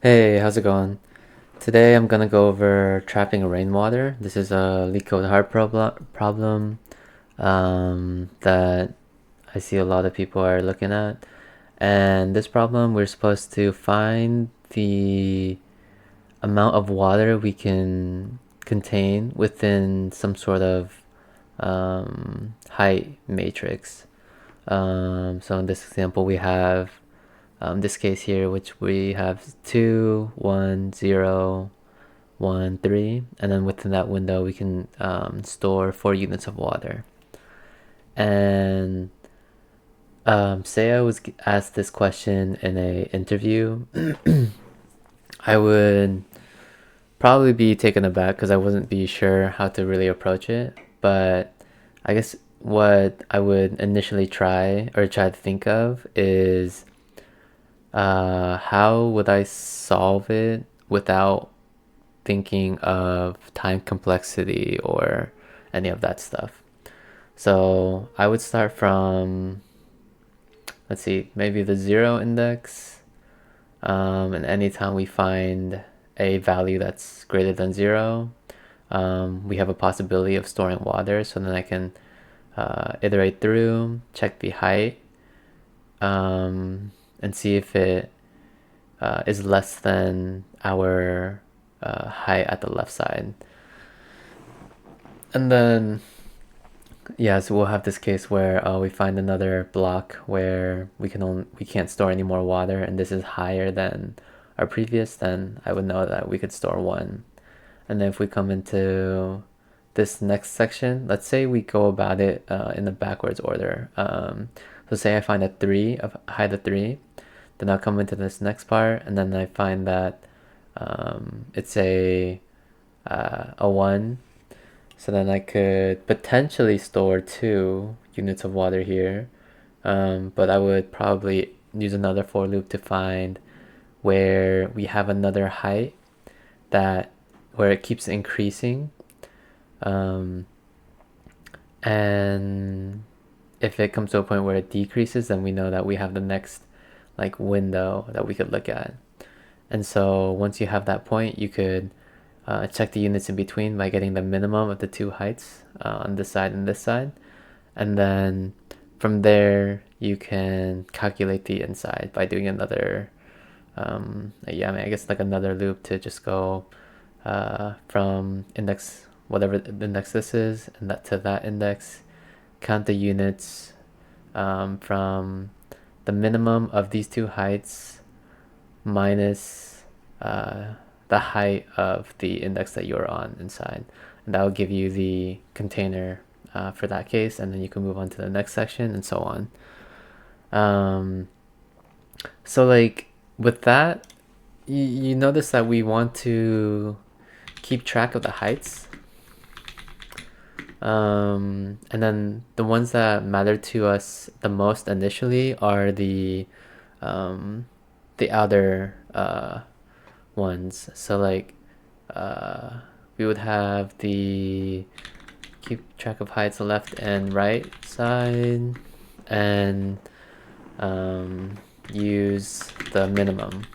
Hey, how's it going? Today I'm gonna go over trapping rainwater. This is a Leetcode hard problem that I see a lot of people are looking at. And this problem, we're supposed to find the amount of water we can contain within some sort of height matrix. So in this example, we have this case here, which we have 2, 1, 0, 1, 3, and then within that window we can store 4 units of water. And say I was asked this question in a interview, I would probably be taken aback because I wasn't be sure how to really approach it. But I guess what I would initially try to think of is how would I solve it without thinking of time complexity or any of that stuff. So I would start from, let's see, maybe the zero index. And anytime we find a value that's greater than zero, we have a possibility of storing water. So then I can iterate through, check the height, and see if it is less than our height at the left side. And then, yeah, so we'll have this case where we find another block where we can't store any more water, and this is higher than our previous. Then I would know that we could store one. And then if we come into this next section, let's say we go about it in the backwards order. So say I find a 3 of height of 3, then I'll come into this next part, and then I find that it's a 1. So then I could potentially store 2 units of water here, but I would probably use another for loop to find where we have another height that where it keeps increasing, um, and if it comes to a point where it decreases, then we know that we have the next like window that we could look at. And so once you have that point, you could check the units in between by getting the minimum of the 2 heights on this side and this side. And then from there, you can calculate the inside by doing another, yeah, I mean, I guess like another loop to just go from index, whatever the index this is, and that to that index, count the units from the minimum of these 2 heights minus the height of the index that you're on inside, and that will give you the container for that case, and then you can move on to the next section and so on. So like with that, you notice that we want to keep track of the heights, and then the ones that matter to us the most initially are the outer ones. So like we would have the keep track of heights left and right side, and use the minimum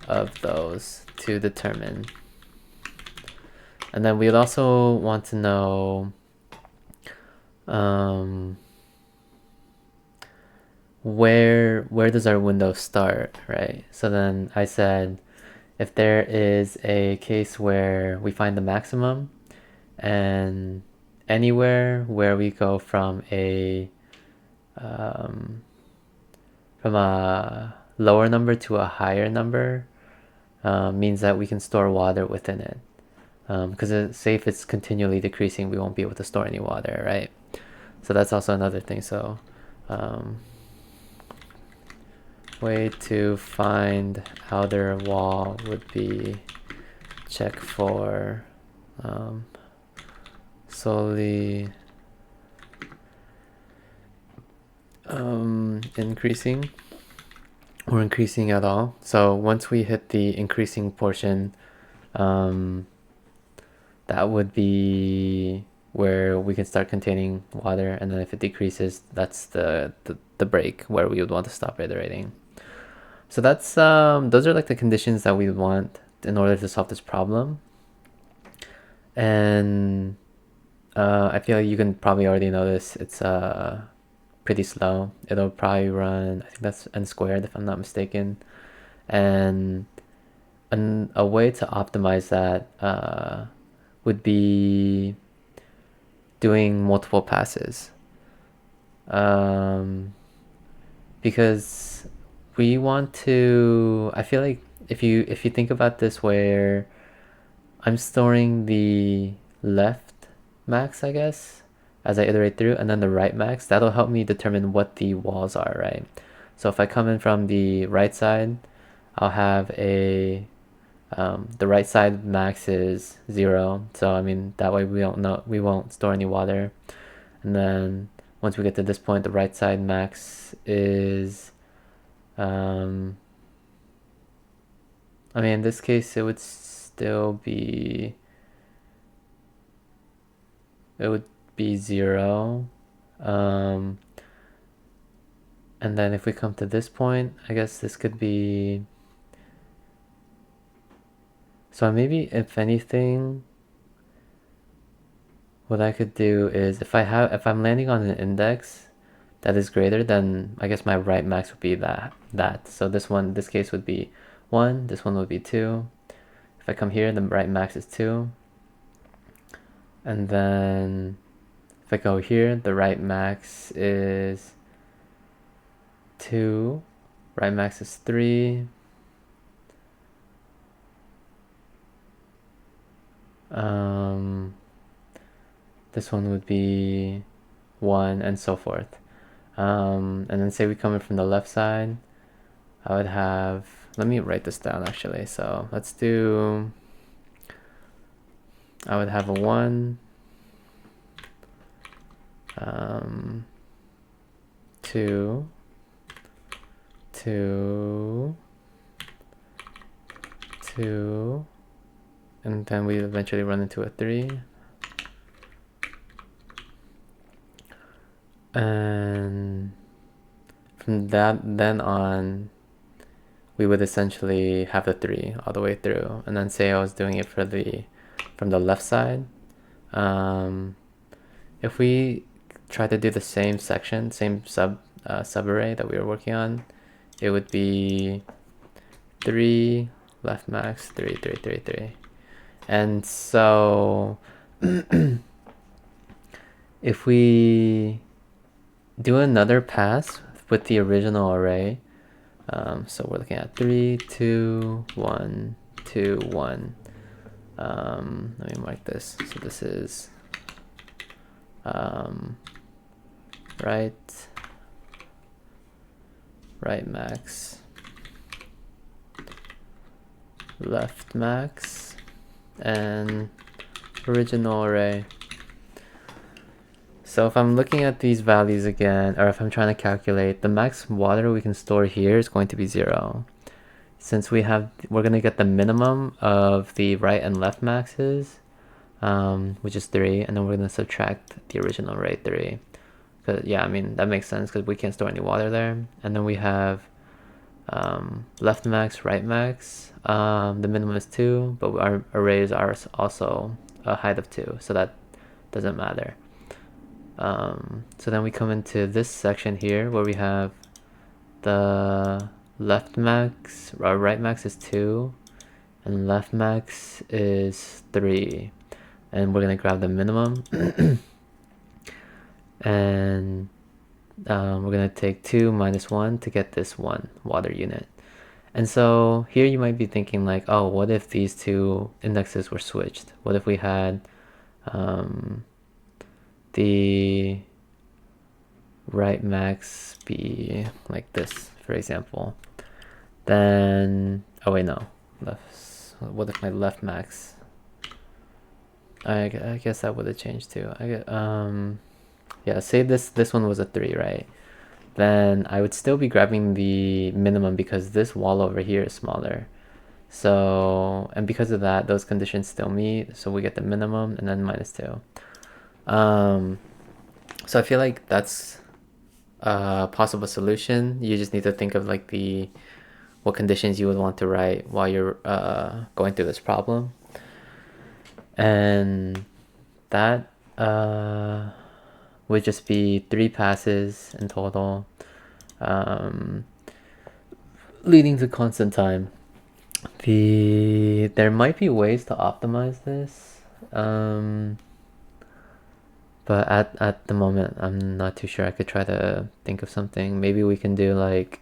of those to determine. And then we'd also want to know where does our window start, right? So then I said if there is a case where we find the maximum, and anywhere where we go from a lower number to a higher number means that we can store water within it. Because say if it's continually decreasing, we won't be able to store any water, right? So that's also another thing. So way to find outer wall would be check for slowly increasing or increasing at all. So once we hit the increasing portion, that would be where we can start containing water, and then if it decreases, that's the break where we would want to stop iterating. So that's those are like the conditions that we want in order to solve this problem. And I feel like you can probably already know this. It's pretty slow. It'll probably run, I think that's n squared if I'm not mistaken. And a way to optimize that would be doing multiple passes. Because we want to, I feel like if you think about this where I'm storing the left max, I guess, as I iterate through, and then the right max, that'll help me determine what the walls are, right? So if I come in from the right side, I'll have a the right side max is 0, so I mean that way we won't store any water. And then once we get to this point, the right side max is I mean in this case it would still be 0. And then if we come to this point, I guess this could be, so maybe if anything, what I could do is if I'm landing on an index that is greater, then I guess my right max would be that. So this case would be 1, this one would be 2. If I come here, the right max is 2. And then if I go here, the right max is 2, right max is 3. This one would be 1, and so forth. And then say we come in from the left side, I would have, let me write this down actually. So let's do, I would have a 1, 2, 2, 2, and then we eventually run into a 3. And from that then on, we would essentially have the 3 all the way through. And then say I was doing it for from the left side. If we try to do the same section, same subarray that we were working on, it would be 3 left max, 3, 3, 3, 3. And so if we do another pass with the original array, so we're looking at 3, 2, 1, 2, 1. Let me mark this. So this is right max, left max, and original array. So if I'm looking at these values again, or if I'm trying to calculate, the max water we can store here is going to be 0. Since we're going to get the minimum of the right and left maxes, which is 3, and then we're going to subtract the original array 3. Cause, yeah, I mean, that makes sense because we can't store any water there. And then we have left max, right max. The minimum is 2, but our arrays are also a height of 2, so that doesn't matter. So then we come into this section here where we have the left max, or right max is 2, and left max is 3. And we're going to grab the minimum. And we're going to take 2 minus 1 to get this 1 water unit. And so here you might be thinking like, oh, what if these two indexes were switched? What if we had the right max be like this, for example? Then, oh wait, no. What if my left max? I guess that would have changed too. Yeah, say this one was a 3, right? Then I would still be grabbing the minimum because this wall over here is smaller. So, and because of that, those conditions still meet. So we get the minimum and then minus 2. So I feel like that's a possible solution. You just need to think of like the what conditions you would want to write while you're going through this problem. And that would just be 3 passes in total, leading to constant time. There might be ways to optimize this, but at the moment I'm not too sure. I could try to think of something. Maybe we can do like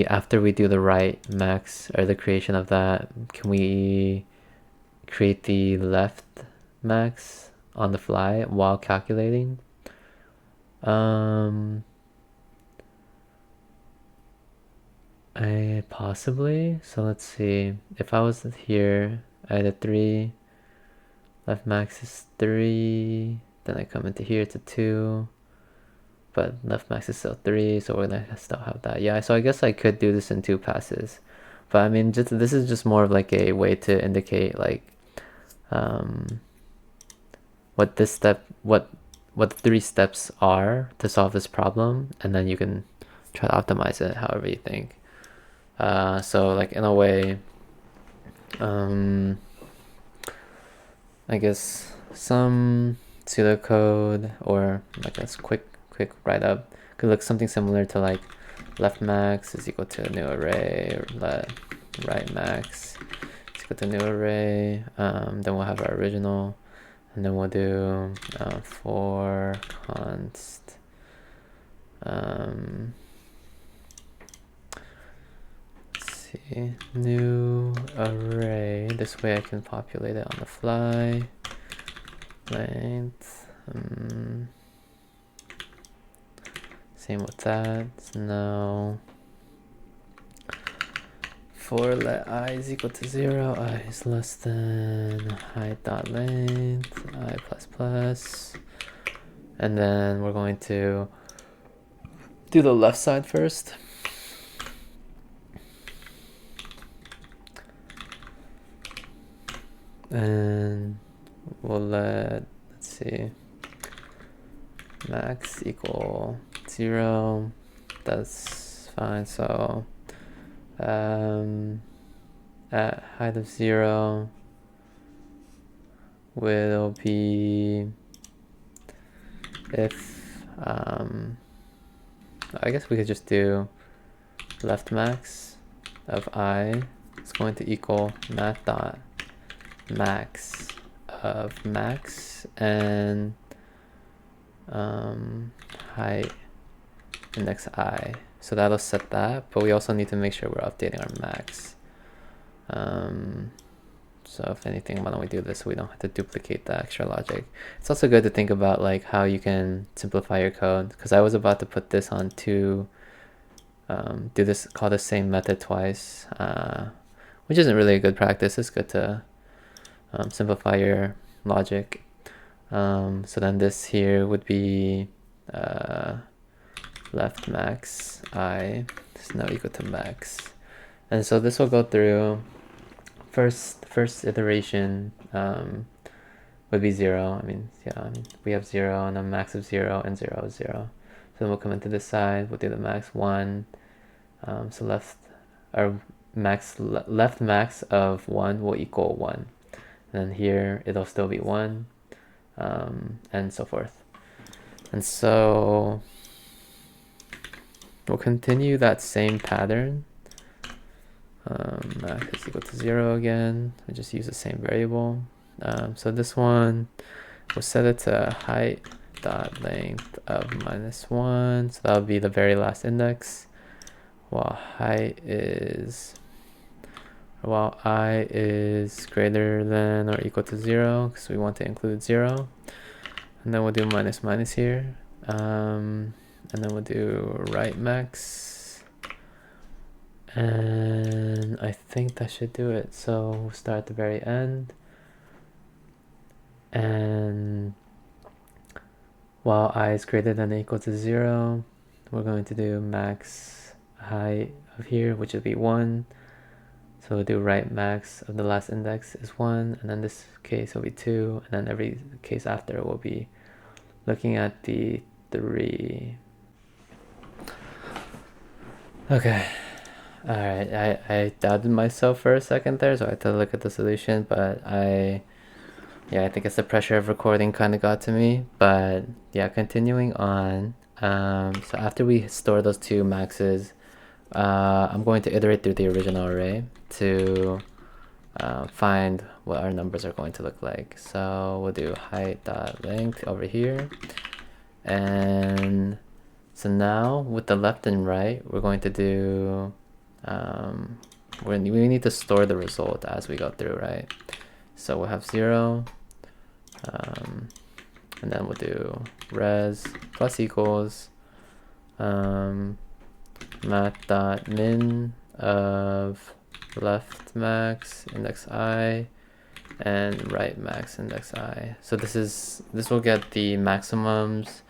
after we do the write max or the creation of that, can we create the left max on the fly while calculating? I possibly. So let's see. If I was here, I had a 3. Left max is 3. Then I come into here to 2. But left max is still 3, so we're gonna still have that. Yeah, so I guess I could do this in 2 passes. But I mean, this is just more of like a way to indicate like what this step, what the 3 steps are to solve this problem, and then you can try to optimize it however you think. So like in a way, I guess some pseudocode or like a quick write-up could look something similar to like left max is equal to a new array, or right max is equal to new array. Then we'll have our original, and then we'll do for const let's see, new array. This way I can populate it on the fly. Length. Same with that. So now for let I is equal to 0, I is less than height dot length, I plus plus. And then we're going to do the left side first. And we'll let's see, max equal 0. That's fine. So at height of 0 will be if I guess we could just do left max of I is going to equal math dot max of max and height index I. So that'll set that, but we also need to make sure we're updating our max. So if anything, why don't we do this so we don't have to duplicate the extra logic. It's also good to think about like how you can simplify your code, because I was about to put this on to call the same method twice, which isn't really a good practice. It's good to simplify your logic. So then this here would be left max I is now equal to max, and so this will go through. First iteration would be 0. I mean, we have 0 and a max of 0 and 0 is 0. So then we'll come into this side. We'll do the max 1. So left max of 1 will equal 1. And then here it'll still be 1, and so forth. And so we'll continue that same pattern. Max is equal to 0 again. We just use the same variable. So this one, we'll set it to height dot length of -1. So that'll be the very last index, while I is greater than or equal to 0, because we want to include 0. And then we'll do minus minus here. And then we'll do right max. And I think that should do it. So we'll start at the very end. And while I is greater than or equal to 0, we're going to do max height of here, which would be 1. So we'll do right max of the last index is 1, and then this case will be 2, and then every case after will be looking at the 3. Okay. All right. I doubted myself for a second there, so I had to look at the solution, but yeah, I think it's the pressure of recording kind of got to me. But yeah, continuing on. So after we store those two maxes, I'm going to iterate through the original array to find what our numbers are going to look like. So we'll do height.length over here. And so now with the left and right, we're going to do, we need to store the result as we go through, right? So we'll have 0, and then we'll do res plus equals math.min of left max index I and right max index I. So this will get the maximums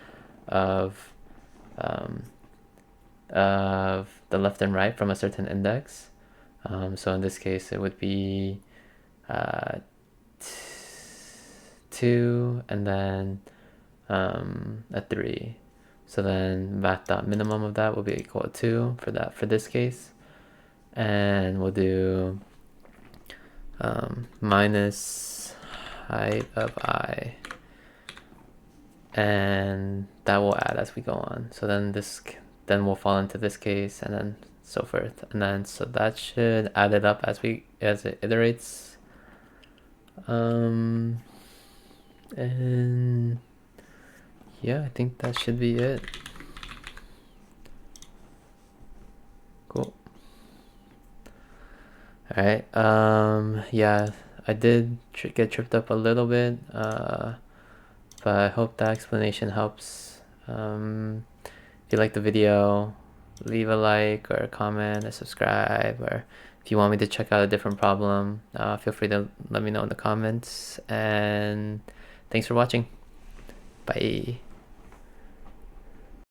of the left and right from a certain index. So in this case, it would be 2 and then a 3. So then math.minimum of that will be equal to 2 for this case. And we'll do minus height of I. And that will add as we go on. So then we'll fall into this case and then so forth. And then so that should add it up as it iterates. And yeah, I think that should be it. Cool. All right. Yeah, I did get tripped up a little bit, but I hope that explanation helps. If you like the video, leave a like or a comment or subscribe, or if you want me to check out a different problem, feel free to let me know in the comments. And thanks for watching. Bye.